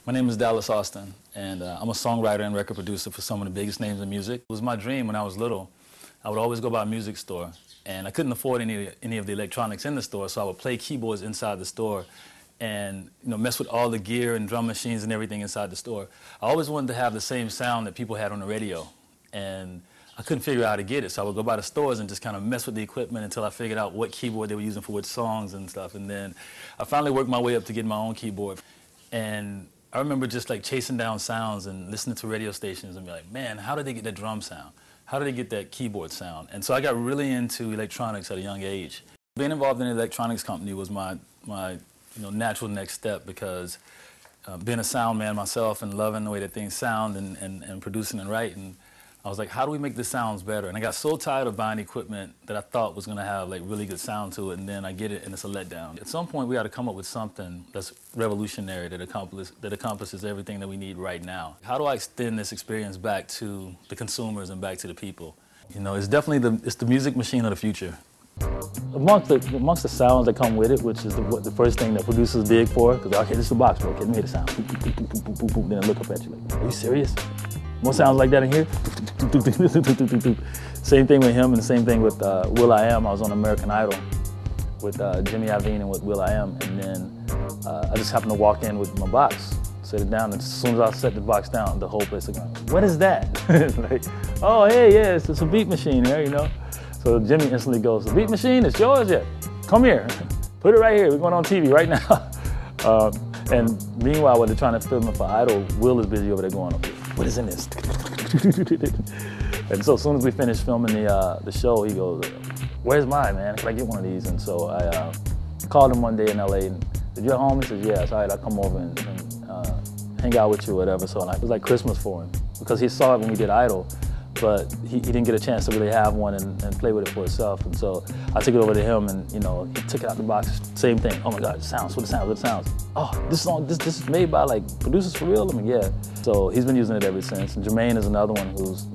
My name is Dallas Austin, and I'm a songwriter and record producer for some of the biggest names in music. It was my dream when I was little. I would always go by a music store, and I couldn't afford any of the electronics in the store, so I would play keyboards inside the store and mess with all the gear and drum machines and everything inside the store. I always wanted to have the same sound that people had on the radio, and I couldn't figure out how to get it, so I would go by the stores and just kind of mess with the equipment until I figured out what keyboard they were using for which songs and stuff. And then I finally worked my way up to get my own keyboard. And I remember just like chasing down sounds and listening to radio stations and be like, man, how did they get that drum sound? How did they get that keyboard sound? And so I got really into electronics at a young age. Being involved in an electronics company was my natural next step, because being a sound man myself and loving the way that things sound and producing and writing, I was like, how do we make the sounds better? And I got so tired of buying equipment that I thought was going to have like really good sound to it, and then I get it and it's a letdown. At some point we got to come up with something that's revolutionary, that encompasses everything that we need right now. How do I extend this experience back to the consumers and back to the people? It's definitely the music machine of the future. Amongst the sounds that come with it, which is the first thing that producers dig for, because okay, this is the box, bro, okay, let me hear the sound. Then I look up at you like, are you serious? More sounds like that in here? Same thing with him, and the same thing with Will.i.am. I was on American Idol with Jimmy Iovine and with Will.i.am, and then I just happened to walk in with my box, set it down, and as soon as I set the box down, the whole place was going, what is that? Like, oh, hey, yeah, it's a beat machine here, So Jimmy instantly goes, the beat machine, it's yours? Yeah, come here, put it right here, we're going on TV right now. And meanwhile, when they're trying to film it for Idol, Will is busy over there going, okay, what is in this? And so as soon as we finished filming the show, he goes, where's mine, man? Can I get one of these? And so I called him one day in LA, and said, you at home? He said, yeah, it's all right, I'll come over and hang out with you or whatever. So it was like Christmas for him, because he saw it when we did Idol, but he didn't get a chance to really have one and play with it for himself. And so I took it over to him, and he took it out the box, same thing. Oh my God, it sounds, what it sounds, what it sounds. Oh, this is made by like producers for real? I mean, yeah. So he's been using it ever since. And Jermaine is another one who's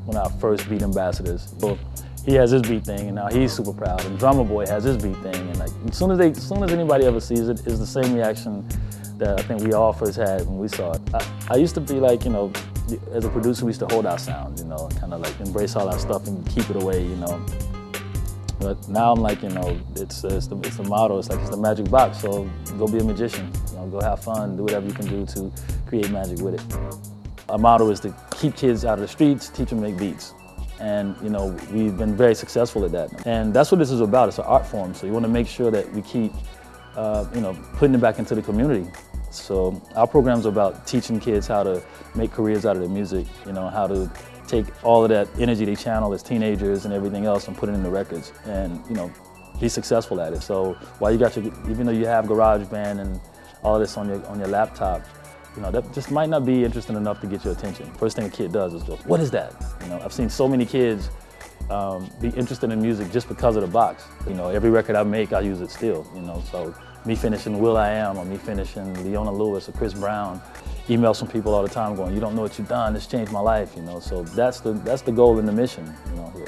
one of our first beat ambassadors. So he has his beat thing, and now he's super proud. And Drumma Boy has his beat thing, and like as soon as anybody ever sees it, it's the same reaction that I think we all first had when we saw it. I used to be like, as a producer, we used to hold our sound, kind of like embrace all our stuff and keep it away, But now I'm like, it's the motto. It's like it's the magic box. So go be a magician. Go have fun. Do whatever you can do to create magic with it. Our motto is to keep kids out of the streets, teach them to make beats. And we've been very successful at that. And that's what this is about. It's an art form. So you want to make sure that we keep, putting it back into the community. So our programs are about teaching kids how to make careers out of their music. How to take all of that energy they channel as teenagers and everything else and put it into records, and be successful at it. So while even though you have GarageBand and all of this on your laptop, that just might not be interesting enough to get your attention. First thing a kid does is go, what is that? I've seen so many kids be interested in music just because of the box. Every record I make, I use it still. So me finishing Will.i.am or me finishing Leona Lewis or Chris Brown, emails from people all the time going, you don't know what you've done, this changed my life, So that's the goal and the mission, here.